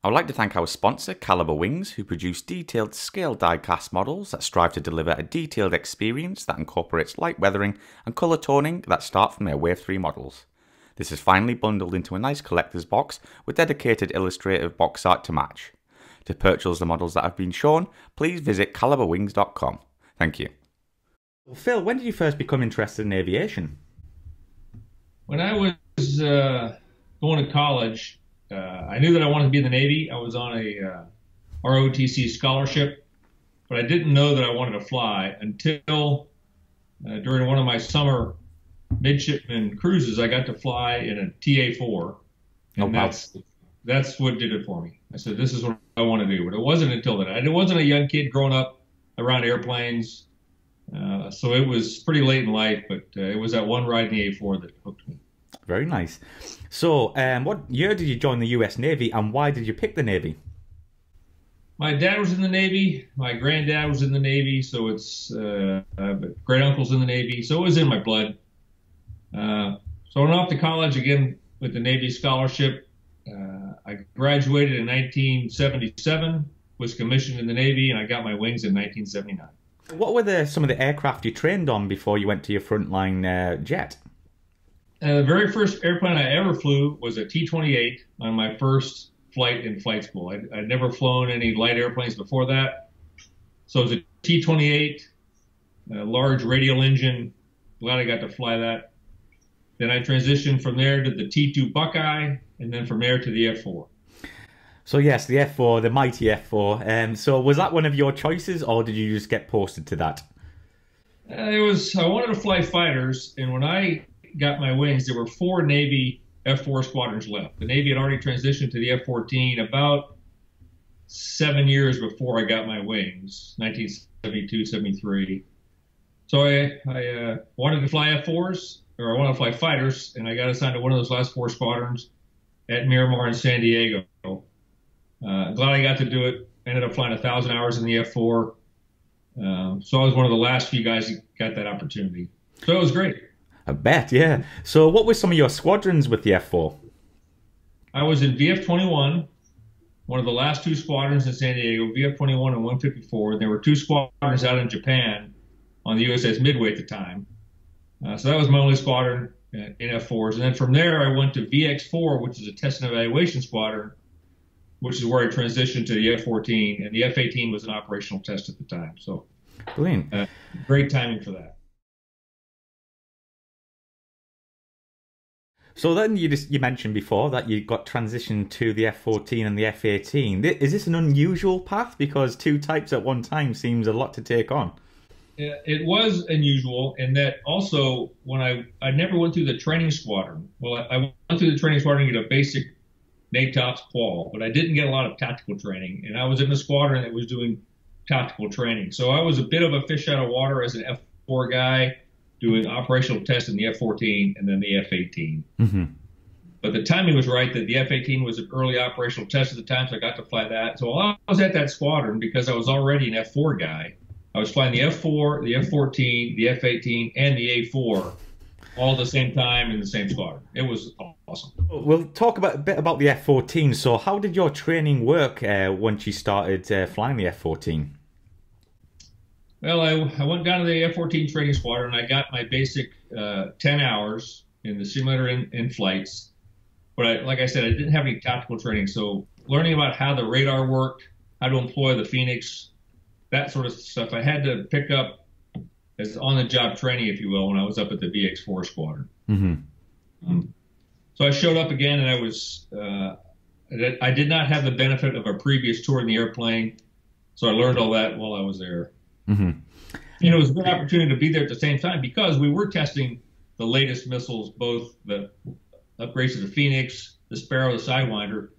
I would like to thank our sponsor, Calibre Wings, who produce detailed scale die-cast models that strive to deliver a detailed experience that incorporates light weathering and colour toning that start from their Wave 3 models. This is finally bundled into a nice collector's box with dedicated illustrative box art to match. To purchase the models that have been shown, please visit calibrewings.com. Thank you. Well, Phil, when did you first become interested in aviation? When I was going to college, I knew that I wanted to be in the Navy. I was on a ROTC scholarship, but I didn't know that I wanted to fly until during one of my summer midshipman cruises, I got to fly in a TA-4, and that's what did it for me. I said, this is what I want to do. But it wasn't until then. I wasn't a young kid growing up around airplanes, so it was pretty late in life, but it was that one ride in the A-4 that hooked me. Very nice. So, what year did you join the US Navy, and why did you pick the Navy? My dad was in the Navy. My granddad was in the Navy, so it's great uncle's in the Navy, so it was in my blood. So I went off to college again with the Navy scholarship. I graduated in 1977, was commissioned in the Navy, and I got my wings in 1979. What were some of the aircraft you trained on before you went to your frontline jet? The very first airplane I ever flew was a T-28 on my first flight in flight school. I'd never flown any light airplanes before that. So it was a T-28, a large radial engine. Glad I got to fly that. Then I transitioned from there to the T-2 Buckeye, and then from there to the F-4. So yes, the F-4, the mighty F-4. So was that one of your choices, or did you just get posted to that? I wanted to fly fighters, and when I got my wings, there were 4 Navy F-4 squadrons left. The Navy had already transitioned to the F-14 about 7 years before I got my wings, 1972, 73. So I wanted to fly F-4s, or I wanted to fly fighters, and I got assigned to one of those last 4 squadrons at Miramar in San Diego. Glad I got to do it. Ended up flying 1,000 hours in the F-4. So I was one of the last few guys who got that opportunity. So it was great. I bet, yeah. So what were some of your squadrons with the F-4? I was in VF-21, one of the last 2 squadrons in San Diego, VF-21 and 154. There were 2 squadrons out in Japan on the USS Midway at the time. So that was my only squadron in F-4s. And then from there, I went to VX-4, which is a test and evaluation squadron, which is where I transitioned to the F-14. And the F-18 was an operational test at the time. So brilliant. Great timing for that. So then you mentioned before that you got transitioned to the F-14 and the F-18. Is this an unusual path? Because 2 types at one time seems a lot to take on. It was unusual in that also when I never went through the training squadron. Well, I went through the training squadron to get a basic NATOPS qual, but I didn't get a lot of tactical training. And I was in the squadron that was doing tactical training. So I was a bit of a fish out of water as an F-4 guy, doing operational tests in the F-14 and then the F-18. Mm-hmm. But the timing was right that the F-18 was an early operational test at the time, so I got to fly that. So I was at that squadron because I was already an F-4 guy. I was flying the F-4, the F-14, the F-18, and the A-4 all at the same time in the same squadron. It was awesome. We'll talk a bit about the F-14. So how did your training work once you started flying the F-14? Well, I went down to the F-14 training squadron. I got my basic 10 hours in the simulator in flights. But like I said, I didn't have any tactical training. So learning about how the radar worked, how to employ the Phoenix, that sort of stuff, I had to pick up as on-the-job training, if you will, when I was up at the VX-4 squadron. Mm-hmm. So I showed up again, and I did not have the benefit of a previous tour in the airplane. So I learned all that while I was there. Mm-hmm. And it was a good opportunity to be there at the same time because we were testing the latest missiles, both the upgrades to the Phoenix, the Sparrow, the Sidewinder.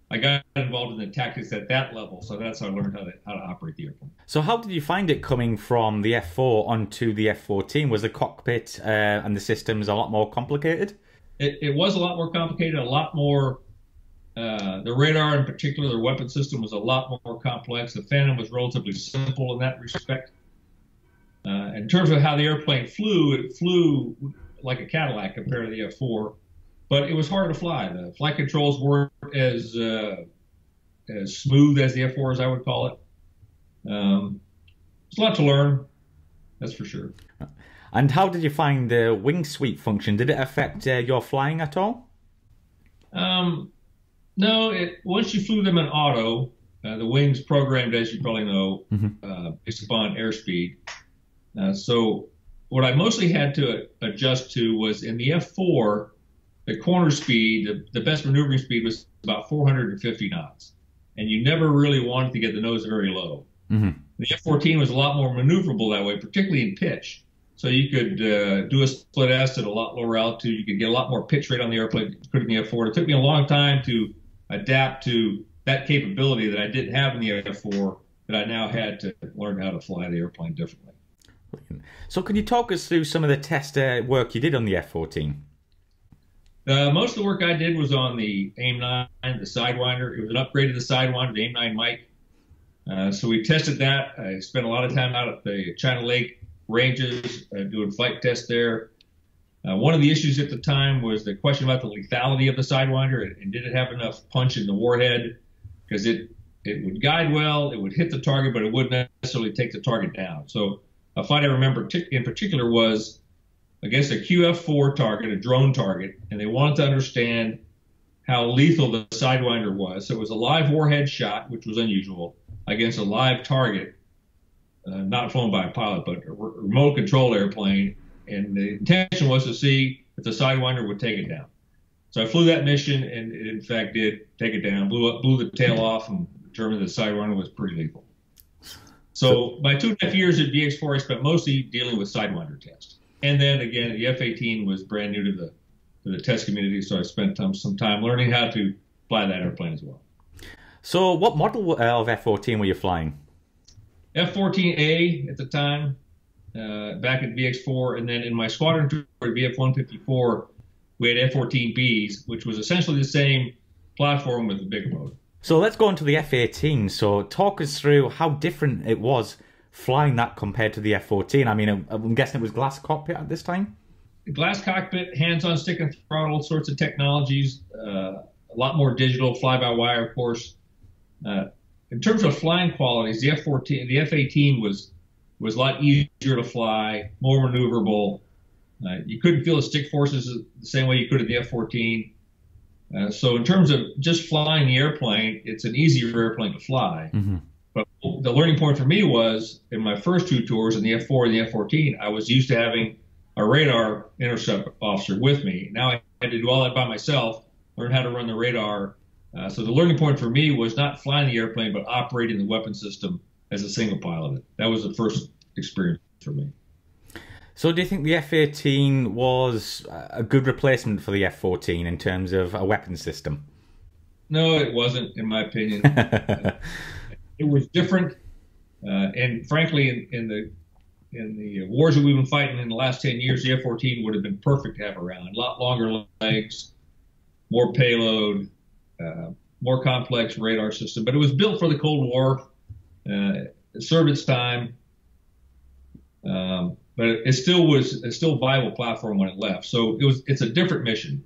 I got involved in the tactics at that level, so that's how I learned how to operate the airplane. So how did you find it coming from the F-4 onto the F-14? Was the cockpit and the systems a lot more complicated? It was a lot more complicated, a lot more. The radar in particular, the weapon system was a lot more complex. The Phantom was relatively simple in that respect. In terms of how the airplane flew, it flew like a Cadillac compared to the F-4, but it was hard to fly. The flight controls weren't as as smooth as the F-4, as I would call it. There's a lot to learn, that's for sure. And how did you find the wing sweep function? Did it affect your flying at all? No, once you flew them in auto, the wings programmed, as you probably know, based upon airspeed. So what I mostly had to adjust to was in the F-4, the corner speed, the best maneuvering speed was about 450 knots. And you never really wanted to get the nose very low. The F-14 was a lot more maneuverable that way, particularly in pitch. So you could do a split S at a lot lower altitude. You could get a lot more pitch rate on the airplane than you could in the F-4. It took me a long time to adapt to that capability that I didn't have in the F-4, that I now had to learn how to fly the airplane differently. So can you talk us through some of the test work you did on the F-14? Most of the work I did was on the AIM-9, the Sidewinder. It was an upgrade of the Sidewinder, the AIM-9 Mike. So we tested that. I spent a lot of time out at the China Lake ranges doing flight tests there. One of the issues at the time was the question about the lethality of the Sidewinder, and did it have enough punch in the warhead? Because it would guide well, it would hit the target, but it wouldn't necessarily take the target down. So a fight I remember in particular was against a QF-4 target, a drone target, and they wanted to understand how lethal the Sidewinder was. So it was a live warhead shot, which was unusual, against a live target, not flown by a pilot, but a remote control airplane. And the intention was to see if the Sidewinder would take it down. So I flew that mission, and it in fact did take it down, blew the tail off, and determined the Sidewinder was pretty lethal. So my 2.5 years at VX4, I spent mostly dealing with Sidewinder tests. And then again, the F-18 was brand new to the test community, so I spent some time learning how to fly that airplane as well. So what model of F-14 were you flying? F-14A at the time, back at VX4, and then in my squadron tour at VF-154, we had F-14Bs, which was essentially the same platform with a bigger motor. So let's go on to the F-18. So talk us through how different it was flying that compared to the F-14. I mean, I'm guessing it was glass cockpit at this time? Glass cockpit, hands-on stick and throttle, all sorts of technologies, a lot more digital, fly-by-wire, of course. In terms of flying qualities, the F-18 was a lot easier to fly, more maneuverable. You couldn't feel the stick forces the same way you could at the F-14. So in terms of just flying the airplane, it's an easier airplane to fly. But the learning point for me was in my first two tours in the F-4 and the F-14, I was used to having a radar intercept officer with me. Now I had to do all that by myself, learn how to run the radar. So the learning point for me was not flying the airplane, but operating the weapon system as a single pilot. That was the first experience for me. So do you think the F-18 was a good replacement for the F-14 in terms of a weapon system? No, it wasn't, in my opinion. It was different, and frankly, in the wars that we've been fighting in the last 10 years, the F-14 would have been perfect to have around. A lot longer legs, more payload, more complex radar system. But it was built for the Cold War. It served its time, but it still was a viable platform when it left. So it's a different mission.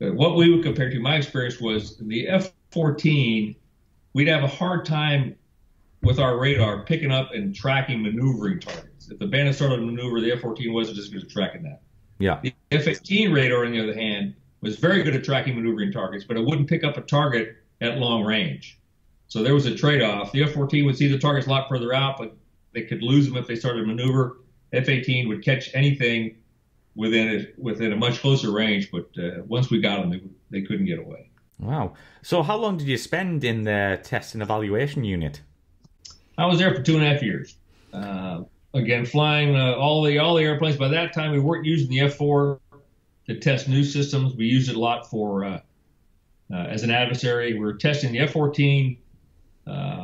What we would compare to, my experience was the F-14. We'd have a hard time with our radar picking up and tracking maneuvering targets. If the bandit started to maneuver, the F-14 wasn't just good at tracking that. Yeah. The F-18 radar, on the other hand, was very good at tracking maneuvering targets, but it wouldn't pick up a target at long range. So there was a trade-off. The F-14 would see the targets a lot further out, but they could lose them if they started to maneuver. F-18 would catch anything within a much closer range, but once we got them, they couldn't get away. Wow. So how long did you spend in the test and evaluation unit? I was there for 2.5 years. Again, flying all the airplanes. By that time, we weren't using the F-4 to test new systems. We used it a lot for as an adversary. We were testing the F-14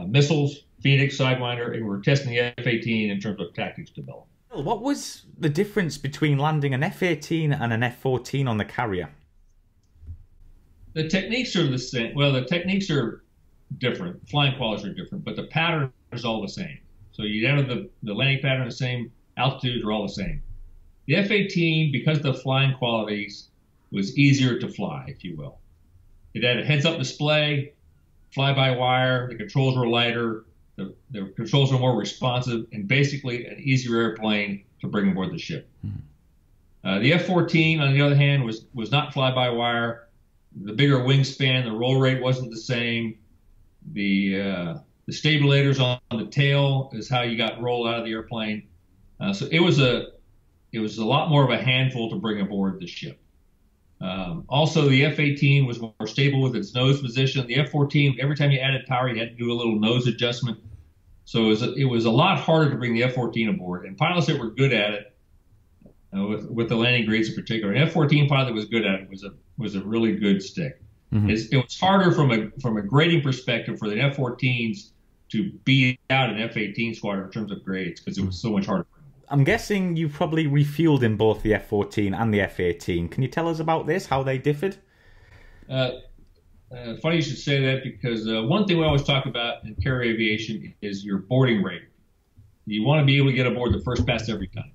missiles, Phoenix, Sidewinder, and we were testing the F-18 in terms of tactics development. What was the difference between landing an F-18 and an F-14 on the carrier? The techniques are the same. Well, the techniques are different. Flying qualities are different, but the pattern is all the same. So you enter the landing pattern, the same altitudes are all the same. The F-18, because the flying qualities was easier to fly, if you will. It had a heads-up display, fly-by-wire. The controls were lighter. The controls were more responsive, and basically an easier airplane to bring aboard the ship. The F-14, on the other hand, was not fly-by-wire. The bigger wingspan, the roll rate wasn't the same. The stabilators on the tail is how you got rolled out of the airplane. So it was a lot more of a handful to bring aboard the ship. Also, the F-18 was more stable with its nose position. The F-14, every time you added power, you had to do a little nose adjustment. So it was a lot harder to bring the F-14 aboard. And pilots that were good at it, with the landing grades in particular, an F-14 pilot that was good at it was a really good stick. It was harder from a grading perspective for the F-14s to beat out an F-18 squadron in terms of grades because it was so much harder. I'm guessing you probably refueled in both the F-14 and the F-18. Can you tell us about this, how they differed? Funny you should say that because one thing we always talk about in carrier aviation is your boarding rate. You want to be able to get aboard the first pass every time.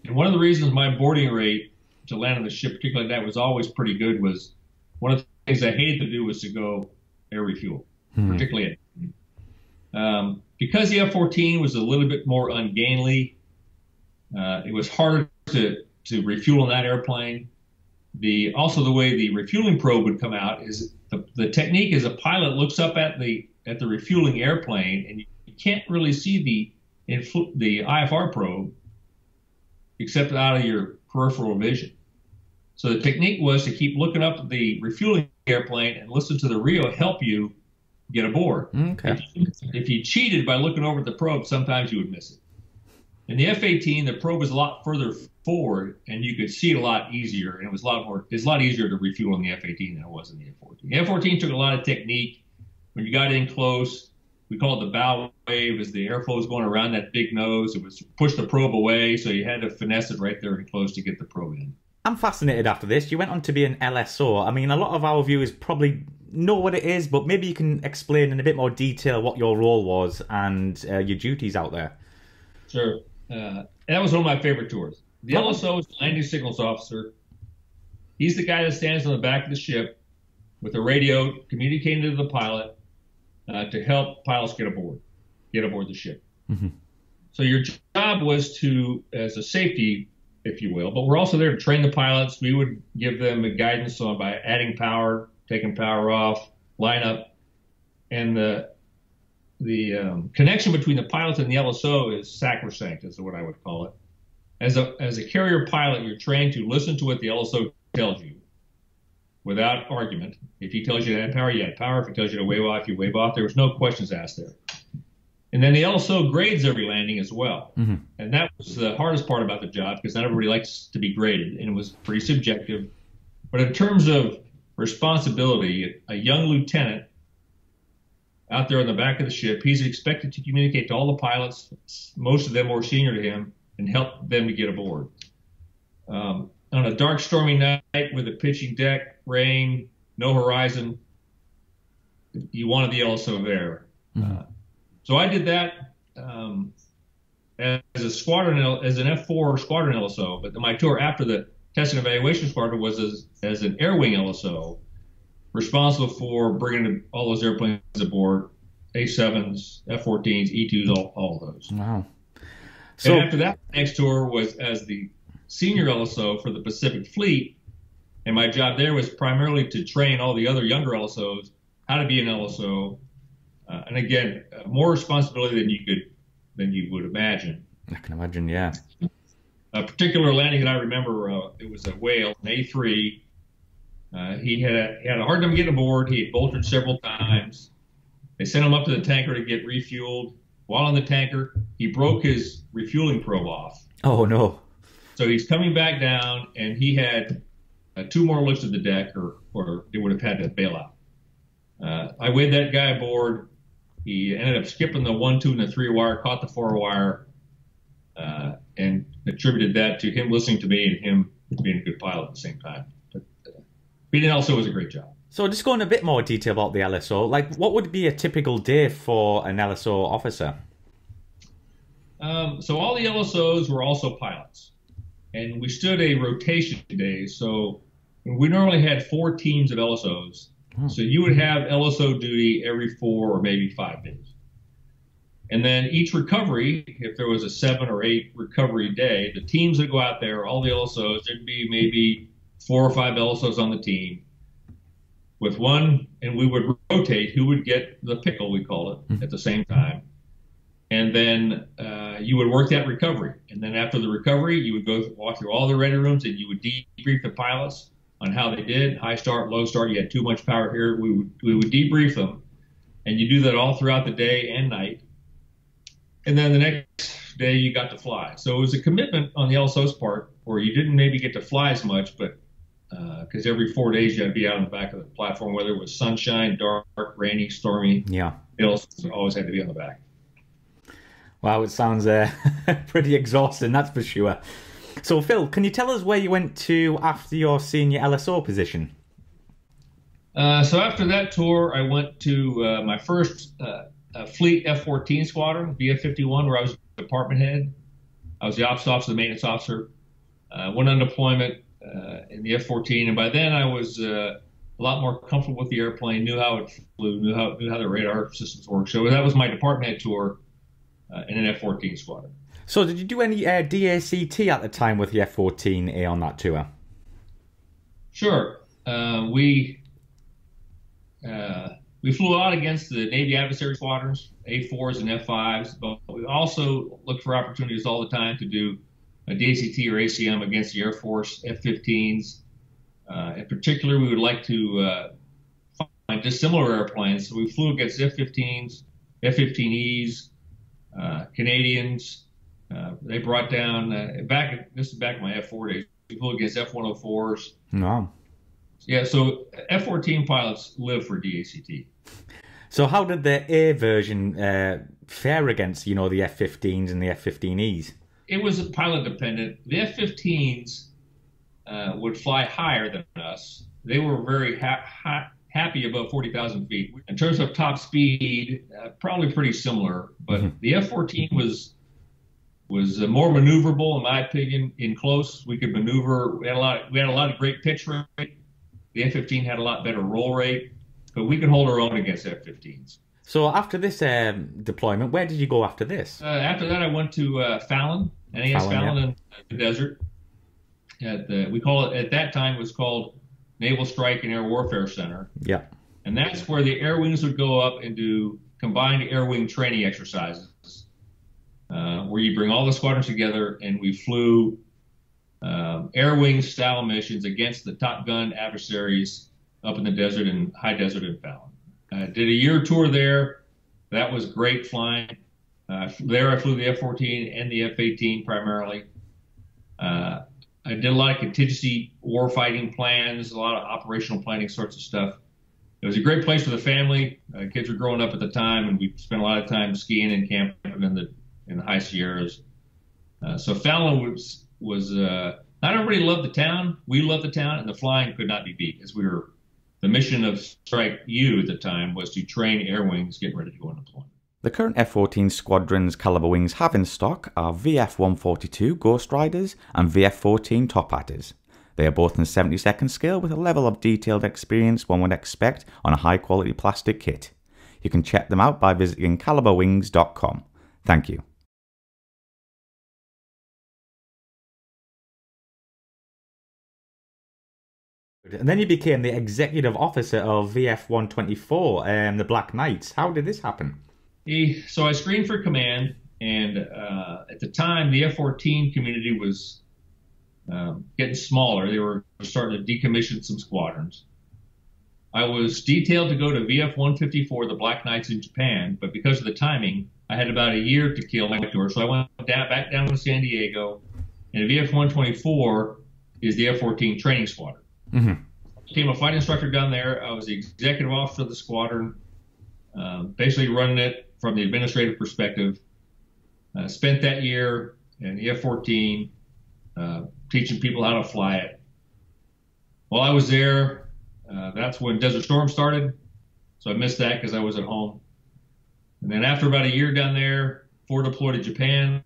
And one of the reasons my boarding rate to land on the ship, particularly like that, was always pretty good was one of the things I hated to do was to go air refuel, particularly because the F-14 was a little bit more ungainly. It was harder to refuel in that airplane. Also the way the refueling probe would come out is the technique is a pilot looks up at the refueling airplane and you can't really see the IFR probe except out of your peripheral vision. So the technique was to keep looking up at the refueling airplane and listen to the RIO help you get aboard. Okay. If you cheated by looking over at the probe, sometimes you would miss it. In the F-18, the probe was a lot further forward, and you could see it a lot easier, and it's a lot easier to refuel in the F-18 than it was in the F-14. The F-14 took a lot of technique. When you got in close, we call it the bow wave, as the airflow was going around that big nose. It was push the probe away, so you had to finesse it right there and close to get the probe in. I'm fascinated after this. You went on to be an LSO. I mean, a lot of our viewers probably know what it is, but maybe you can explain in a bit more detail what your role was and your duties out there. Sure. That was one of my favorite tours. The LSO is the landing signals officer. He's the guy that stands on the back of the ship with a radio communicating to the pilot to help pilots get aboard the ship. So your job was to, as a safety, if you will, but we're also there to train the pilots. We would give them guidance on by adding power, taking power off, line up, and the connection between the pilots and the LSO is sacrosanct, is what I would call it. As a carrier pilot, you're trained to listen to what the LSO tells you without argument. If he tells you to add power, you add power. If he tells you to wave off, you wave off. There was no questions asked there. And then the LSO grades every landing as well. And that was the hardest part about the job because not everybody likes to be graded, and it was pretty subjective. But in terms of responsibility, a young lieutenant out there on the back of the ship, he's expected to communicate to all the pilots, most of them more senior to him, and help them to get aboard. On a dark, stormy night with a pitching deck, rain, no horizon, you wanted the LSO there. So I did that as a squadron, as an F4 squadron LSO, but my tour after the test and evaluation squadron was as an air wing LSO, responsible for bringing all those airplanes aboard, A-7s, F-14s, E-2s, all of those. Wow. So and after that, next tour was as the senior LSO for the Pacific Fleet, and my job there was primarily to train all the other younger LSOs how to be an LSO. And again, more responsibility than you would imagine. I can imagine, yeah. A particular landing that I remember, it was a whale, an A3. He had a hard time getting aboard. He had bolted several times. They sent him up to the tanker to get refueled. While on the tanker, he broke his refueling probe off. Oh, no. So he's coming back down, and he had 2 more looks at the deck, or they would have had to bail out. I waved that guy aboard. He ended up skipping the 1, 2, and the 3 wire, caught the 4 wire, and attributed that to him listening to me and him being a good pilot at the same time. But being an LSO was a great job. So just go in a bit more detail about the LSO. Like, what would be a typical day for an LSO officer? So all the LSOs were also pilots, and we stood a rotation day. So we normally had 4 teams of LSOs. So you would have LSO duty every 4 or maybe 5 days. And then each recovery, if there was a 7 or 8 recovery day, the teams that go out there, all the LSOs, there'd be maybe 4 or 5 LSOs on the team with one, and we would rotate who would get the pickle, we call it, at the same time. And then you would work that recovery. And then after the recovery, you would walk through all the ready rooms and you would debrief the pilots on how they did, high start, low start, you had too much power here. We would debrief them. And you do that all throughout the day and night. And then the next day you got to fly. So it was a commitment on the LSO's part where you didn't maybe get to fly as much, but because every 4 days you had to be out on the back of the platform, whether it was sunshine, dark, rainy, stormy. Yeah. It always had to be on the back. Wow, it sounds pretty exhausting, that's for sure. So, Phil, can you tell us where you went to after your senior LSO position? So after that tour, I went to my first fleet F-14 squadron, VF-51, where I was department head. I was the ops officer, the maintenance officer. Went on deployment in the F-14, and by then I was a lot more comfortable with the airplane, knew how it flew, knew how the radar systems worked. So that was my department head tour in an F-14 squadron. So did you do any DACT at the time with the F-14A on that tour? Sure. We flew out against the Navy adversary squadrons, A4s and F5s, but we also looked for opportunities all the time to do a DACT or ACM against the Air Force F-15s. In particular, we would like to find dissimilar airplanes. So we flew against F-15s, F-15Es, Canadians. They brought down, this is back in my F-4 days, we flew against F-104s. Wow. Yeah, so F-14 pilots live for DACT. So how did the A version fare against, the F-15s and the F-15Es? It was pilot dependent. The F-15s would fly higher than us. They were very happy above 40,000 feet. In terms of top speed, probably pretty similar. But the F-14 was more maneuverable, in my opinion, in close. We could maneuver. We had a lot of great pitch rate. The F-15 had a lot better roll rate, but we could hold our own against F-15s. So after this deployment, where did you go after this? After that, I went to Fallon, NAS Fallon in the desert. We call it, at that time, it was called Naval Strike and Air Warfare Center. Yeah. And that's where the air wings would go up and do combined air wing training exercises, where you bring all the squadrons together and we flew air wing style missions against the Top Gun adversaries up in the desert and high desert in Fallon. I did a year tour there. That was great flying. There I flew the F-14 and the F-18 primarily. I did a lot of contingency warfighting plans, a lot of operational planning sorts of stuff. It was a great place for the family. Kids were growing up at the time, and we spent a lot of time skiing and camping in the high Sierras. So Fallon was not everybody loved the town. We loved the town, and the flying could not be beat, as the mission of Strike U at the time was to train air wings getting ready to go on deployment. The current F-14 Squadron's caliber wings have in stock are VF-142 Ghost Riders and VF-14 Top Hatters. They are both in the 72nd scale with a level of detailed experience one would expect on a high quality plastic kit. You can check them out by visiting caliberwings.com. Thank you. And then you became the executive officer of VF-124, the Black Knights. How did this happen? So I screened for command, and at the time, the F-14 community was getting smaller. They were starting to decommission some squadrons. I was detailed to go to VF-154, the Black Knights in Japan, but because of the timing, I had about a year to kill my tour. So I went back down to San Diego, and VF-124 is the F-14 training squadron. I became a flight instructor down there. I was the executive officer of the squadron, basically running it from the administrative perspective. Spent that year in the F-14 teaching people how to fly it. While I was there, that's when Desert Storm started, so I missed that because I was at home. And then after about a year down there, forward deployed to Japan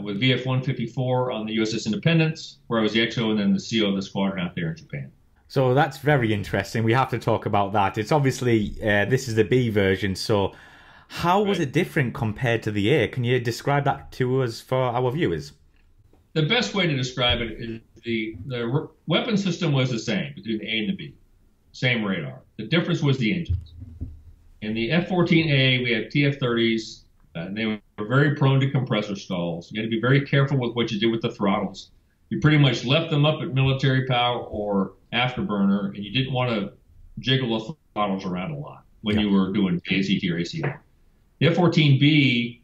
with VF-154 on the USS Independence, where I was the XO and then the CO of the squadron out there in Japan. So that's very interesting. We have to talk about that. It's obviously, this is the B version, so how was it different compared to the A? Can you describe that to us for our viewers? The best way to describe it is the weapon system was the same between the A and the B, same radar. The difference was the engines. In the F-14A, we have TF-30s, and they were very prone to compressor stalls. You had to be very careful with what you did with the throttles. You pretty much left them up at military power or afterburner, and you didn't want to jiggle the throttles around a lot when you were doing ACT or ACL. The F-14B,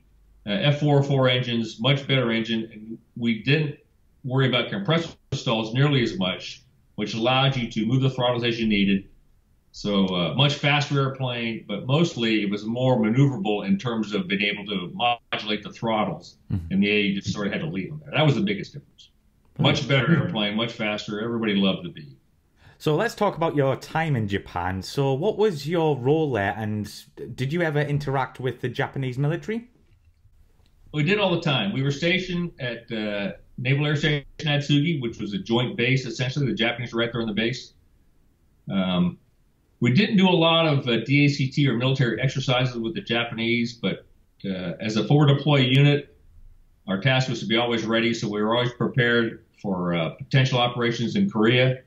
F-404 engines, much better engine, and we didn't worry about compressor stalls nearly as much, which allowed you to move the throttles as you needed. So much faster airplane, but mostly it was more maneuverable in terms of being able to modulate the throttles. And the A, you just sort of had to leave them there. That was the biggest difference. Much better airplane, much faster. Everybody loved the B. So let's talk about your time in Japan. So what was your role there, and did you ever interact with the Japanese military? We did all the time. We were stationed at Naval Air Station Atsugi, which was a joint base, essentially. The Japanese were right there on the base. We didn't do a lot of DACT or military exercises with the Japanese, but as a forward deploy unit, our task was to be always ready, so we were always prepared for potential operations in Korea.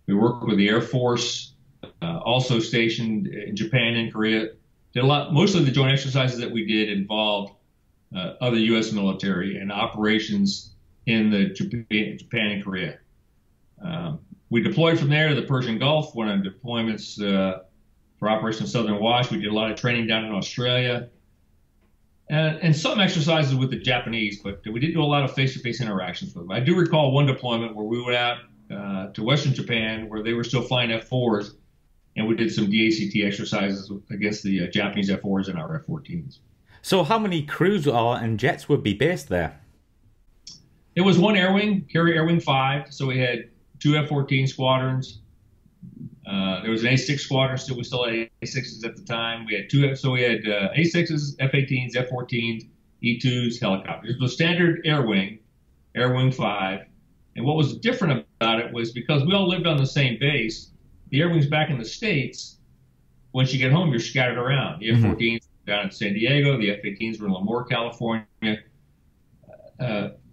We worked with the Air Force, also stationed in Japan and Korea. Did a lot. Most of the joint exercises that we did involved other U.S. military and operations in the Japan and Korea. We deployed from there to the Persian Gulf, went on deployments for Operation Southern Watch. We did a lot of training down in Australia. And some exercises with the Japanese, but we didn't do a lot of face-to-face interactions with them. I do recall one deployment where we went out to Western Japan, where they were still flying F-4s, and we did some DACT exercises against the Japanese F-4s and our F-14s. So how many crews and jets would be based there? It was one air wing, Carrier Air Wing 5, so we had two F-14 squadrons. There was an A6 squadron. We still had A6s at the time. We had A6s, F-18s, F-14s, E-2s, helicopters. It was a standard air wing, Air Wing 5. And what was different about it was because we all lived on the same base, the air wings back in the States, once you get home, you're scattered around. The F-14s were down in San Diego. The F-18s were in Lemoore, California.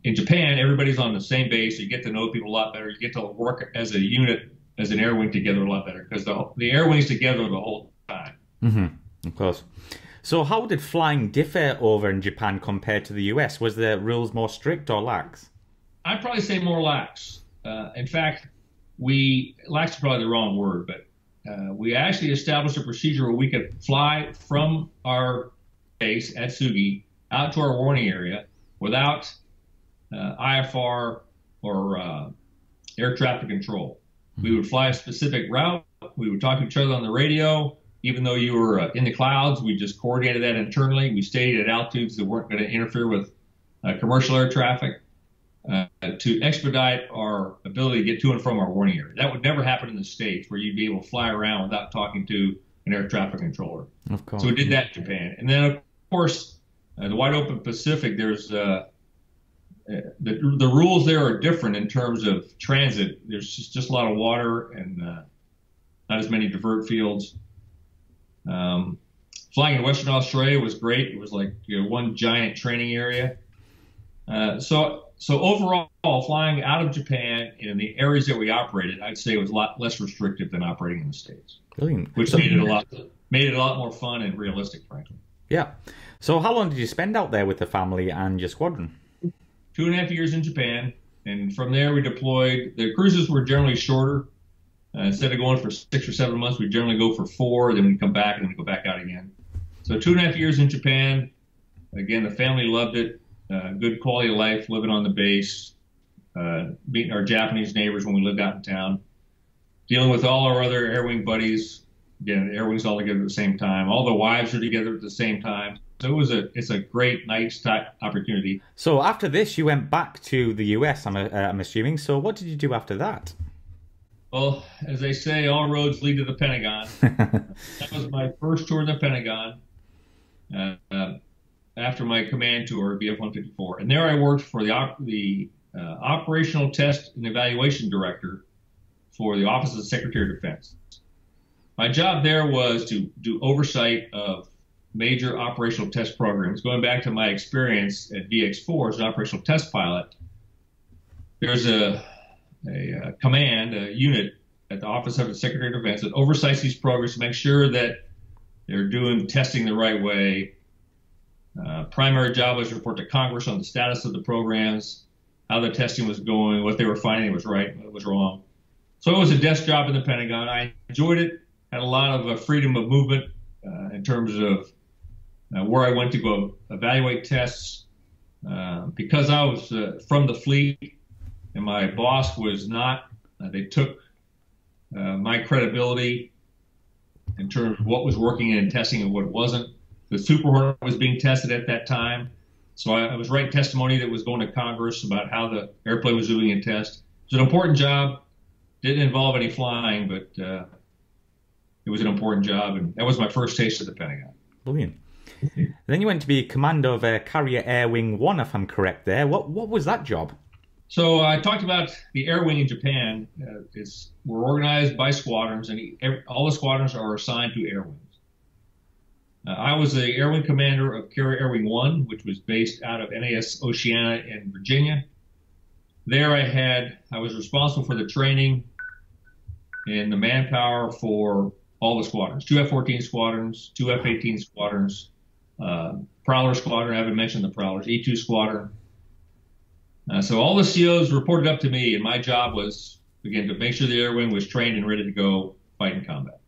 In Japan, everybody's on the same base. You get to know people a lot better. You get to work as a unit, as an air wing together a lot better because the air wings together the whole time. Of course. So how did flying differ over in Japan compared to the US? Was the rules more strict or lax? I'd probably say more lax. In fact, lax is probably the wrong word, but we actually established a procedure where we could fly from our base at Sugi out to our warning area without IFR or air traffic control. We would fly a specific route. We would talk to each other on the radio. Even though you were in the clouds, we just coordinated that internally. We stayed at altitudes that weren't going to interfere with commercial air traffic to expedite our ability to get to and from our warning area. That would never happen in the States, where you'd be able to fly around without talking to an air traffic controller. Of course. So we did that in Japan. And then, of course, the wide open Pacific, there's the rules there are different in terms of transit. There's just a lot of water and not as many divert fields. Flying in Western Australia was great. It was like one giant training area. So overall, flying out of Japan in the areas that we operated, I'd say it was a lot less restrictive than operating in the States. Brilliant. Which made it a lot more fun and realistic, frankly. Yeah. So how long did you spend out there with the family and your squadron? 2.5 years in Japan, and from there we deployed. The cruises were generally shorter. Instead of going for 6 or 7 months, we generally go for 4, then we come back, and then we go back out again. So 2.5 years in Japan. Again, the family loved it. Good quality of life, living on the base, meeting our Japanese neighbors when we lived out in town, dealing with all our other air wing buddies. Again, air wings all together at the same time. All the wives are together at the same time. So it's a great, nice opportunity. So after this, you went back to the US, I'm assuming. So what did you do after that? Well, as they say, all roads lead to the Pentagon. That was my first tour in the Pentagon after my command tour, BF-154. And there I worked for the operational test and evaluation director for the Office of the Secretary of Defense. My job there was to do oversight of major operational test programs. Going back to my experience at VX4 as an operational test pilot, there's a command, a unit at the Office of the Secretary of Defense that oversights these programs to make sure that they're doing testing the right way. Primary job was to report to Congress on the status of the programs, how the testing was going, what they were finding was right, what was wrong. So it was a desk job in the Pentagon. I enjoyed it, had a lot of freedom of movement in terms of where I went to go evaluate tests. Because I was from the fleet and my boss was not, they took my credibility in terms of what was working in testing and what wasn't. The Super Hornet was being tested at that time. So I was writing testimony that was going to Congress about how the airplane was doing in test. It was an important job. Didn't involve any flying, but it was an important job. And that was my first taste of the Pentagon. Brilliant. Then you went to be commander of Carrier Air Wing 1, if I'm correct there. What was that job? So I talked about the Air Wing in Japan. We're organized by squadrons, and all the squadrons are assigned to air wings. I was the Air Wing commander of Carrier Air Wing 1, which was based out of NAS Oceana in Virginia. There I was responsible for the training and the manpower for all the squadrons, 2 F-14 squadrons, 2 F-18 squadrons, Prowler squadron, I haven't mentioned the Prowlers, E-2 squadron. So all the COs reported up to me, and my job was, again, to make sure the Air Wing was trained and ready to go fight in combat.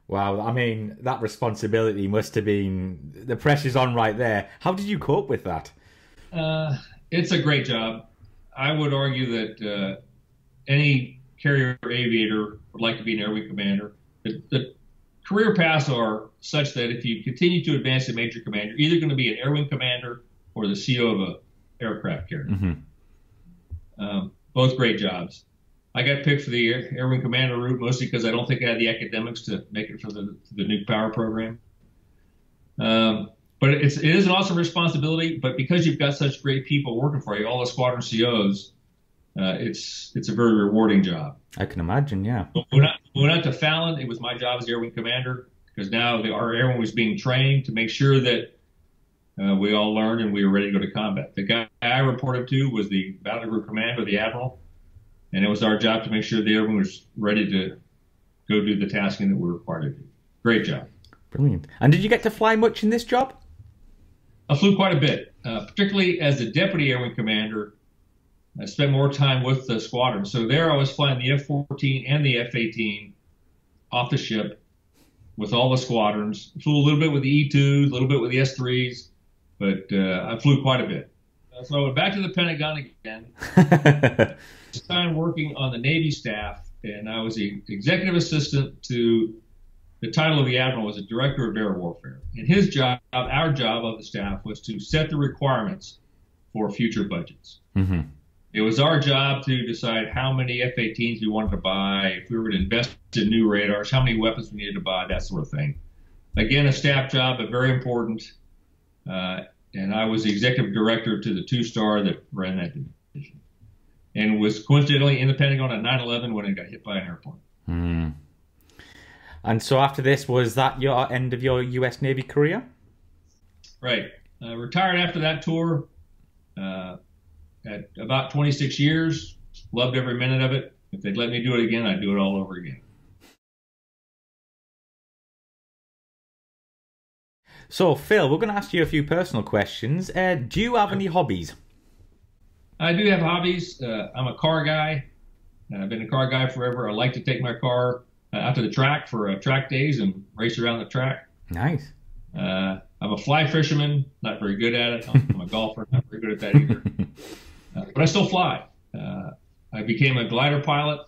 Wow, I mean, that responsibility must have been, the pressure's on right there. How did you cope with that? It's a great job. I would argue that any carrier aviator would like to be an Air Wing commander. The career paths are such that if you continue to advance to major commander, you're either going to be an Air Wing commander or the CO of an aircraft carrier. Mm-hmm. Both great jobs. I got picked for the Air Wing commander route mostly because I don't think I had the academics to make it for the nuke power program. But it is an awesome responsibility. But because you've got such great people working for you, all the squadron COs, it's a very rewarding job. I can imagine, yeah. When I went out to Fallon, it was my job as Air Wing commander because now our Air Wing was being trained to make sure that we all learned and we were ready to go to combat. The guy I reported to was the battle group commander, the admiral, and it was our job to make sure the Air Wing was ready to go do the tasking that we're required to do. Great job. Brilliant. And did you get to fly much in this job? I flew quite a bit, particularly as the deputy Air Wing commander. I spent more time with the squadron. So there I was flying the F-14 and the F-18 off the ship with all the squadrons. I flew a little bit with the E-2s, a little bit with the S-3s, but I flew quite a bit. So I went back to the Pentagon again. This time working on the Navy staff, and I was the executive assistant to the title of the admiral was a director of air warfare. And his job, our job of the staff, was to set the requirements for future budgets. Mm-hmm. It was our job to decide how many F-18s we wanted to buy, if we were to invest in new radars, how many weapons we needed to buy, that sort of thing. Again, a staff job, but very important. And I was the executive director to the 2-star that ran that division, and was coincidentally in the Pentagon at 9/11 when it got hit by an airplane. Mm. And so after this, was that your end of your U.S. Navy career? Right. Retired after that tour at about 26 years. Loved every minute of it. If they'd let me do it again, I'd do it all over again. So, Phil, we're going to ask you a few personal questions. Do you have any hobbies? I do have hobbies. I'm a car guy. I've been a car guy forever. I like to take my car out to the track for track days and race around the track. Nice. I'm a fly fisherman, not very good at it. I'm a golfer, not very good at that either. But I still fly. I became a glider pilot,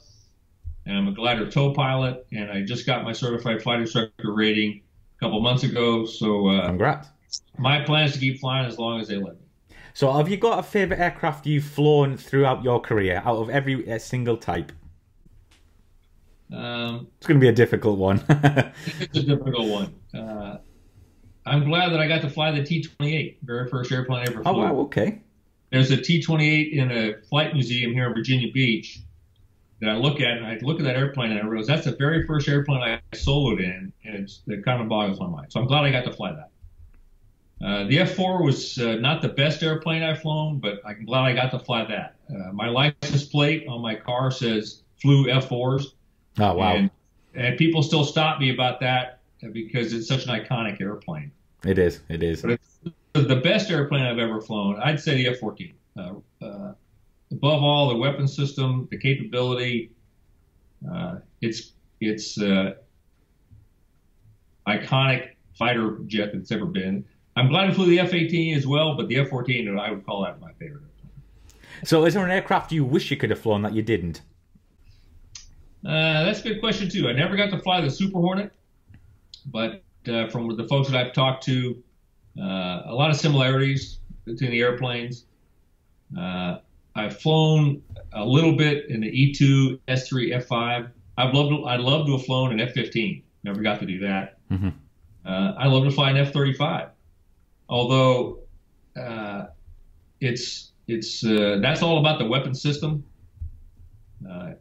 and I'm a glider tow pilot, and I just got my certified flight instructor rating a couple months ago. So congrats. My plan is to keep flying as long as they let me. So have you got a favorite aircraft you've flown throughout your career out of every single type? It's going to be a difficult one. It's a difficult one. I'm glad that I got to fly the T-28, very first airplane I ever flew. Oh, wow, okay. There's a T-28 in a flight museum here in Virginia Beach. that I look at, and I look at that airplane, and I realize that's the very first airplane I soloed in, and it kind of boggles my mind. So I'm glad I got to fly that. The F-4 was not the best airplane I've flown, but I'm glad I got to fly that. My license plate on my car says flew F-4s. Oh, wow. And people still stop me about that because it's such an iconic airplane. It is. It is. But it's the best airplane I've ever flown. I'd say the F-14. Above all, the weapon system, the capability, it's iconic fighter jet that's ever been. I'm glad I flew the F-18 as well, but the F-14, I would call that my favorite. So is there an aircraft you wish you could have flown that you didn't? That's a good question, too. I never got to fly the Super Hornet, but from the folks that I've talked to, a lot of similarities between the airplanes. I've flown a little bit in the E2, S3, F5. I'd love to have flown an F-15. Never got to do that. Mm-hmm. I'd love to fly an F-35. Although that's all about the weapon system.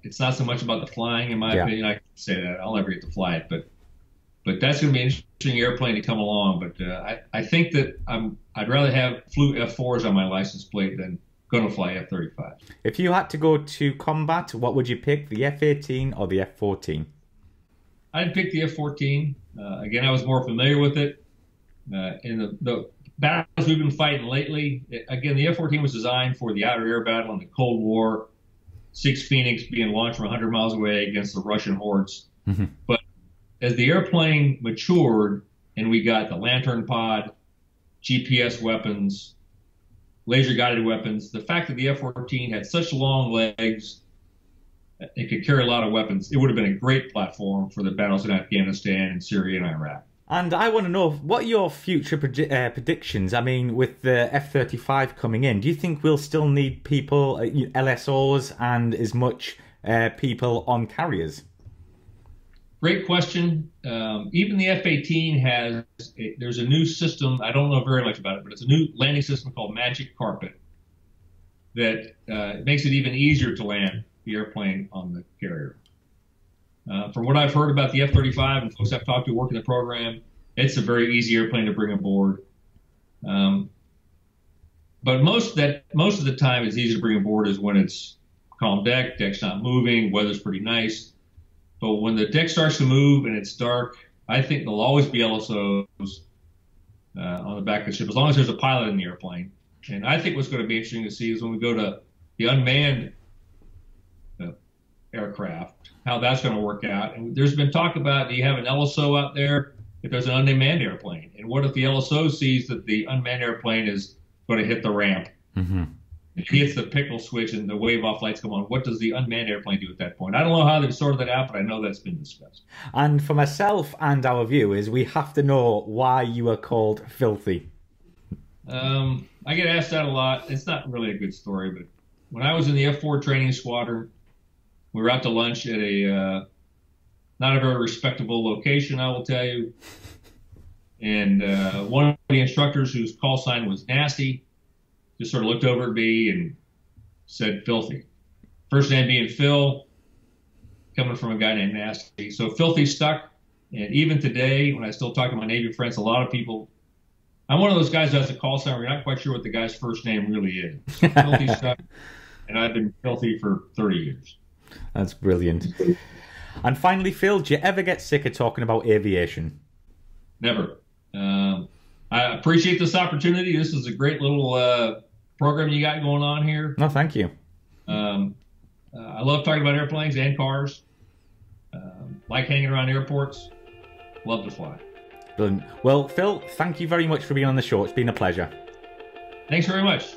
It's not so much about the flying, in my opinion. I can say that I'll never get to fly it, but that's going to be an interesting airplane to come along. But I think that I'd rather have flew F-4s on my license plate than going to fly F-35. If you had to go to combat, what would you pick, the F-18 or the F-14? I'd pick the F-14. Again, I was more familiar with it. In the battles we've been fighting lately, again, the F-14 was designed for the outer air battle in the Cold War, 6 Phoenix being launched from 100 miles away against the Russian hordes. Mm-hmm. But as the airplane matured and we got the Lantern pod, GPS weapons, laser-guided weapons, the fact that the F-14 had such long legs, it could carry a lot of weapons, it would have been a great platform for the battles in Afghanistan and Syria and Iraq. And I want to know, what are your future predictions? I mean, with the F-35 coming in, do you think we'll still need people, LSOs, and as much people on carriers? Great question. Even the F-18 there's a new system, I don't know very much about it, but it's a new landing system called Magic Carpet that makes it even easier to land the airplane on the carrier. From what I've heard about the F-35 and folks I've talked to working the program, it's a very easy airplane to bring aboard. But most of the time it's easy to bring aboard is when it's calm deck's not moving, weather's pretty nice. But when the deck starts to move and it's dark, I think there'll always be LSOs on the back of the ship, as long as there's a pilot in the airplane. And I think what's going to be interesting to see is when we go to the unmanned aircraft, how that's going to work out. And there's been talk about, do you have an LSO out there if there's an unmanned airplane? And what if the LSO sees that the unmanned airplane is going to hit the ramp? Mm-hmm. It hits the pickle switch and the wave off lights come on. What does the unmanned airplane do at that point? I don't know how they've sorted that out, but I know that's been discussed. And for myself and our viewers, we have to know why you are called Filthy. I get asked that a lot. It's not really a good story, but when I was in the F-4 training squadron, we were out to lunch at a not a very respectable location, I will tell you. And one of the instructors whose call sign was Nasty just sort of looked over at me and said Filthy. First name being Phil, coming from a guy named Nasty. So Filthy stuck. And even today, when I still talk to my Navy friends, a lot of people, I'm one of those guys who has a call sign where you're not quite sure what the guy's first name really is. So Filthy stuck. And I've been Filthy for 30 years. That's brilliant. And finally, Phil, do you ever get sick of talking about aviation? Never. I appreciate this opportunity. This is a great little program you got going on here. No, thank you. I love talking about airplanes and cars. Like hanging around airports. Love to fly. Brilliant. Well, Phil, thank you very much for being on the show. It's been a pleasure. Thanks very much.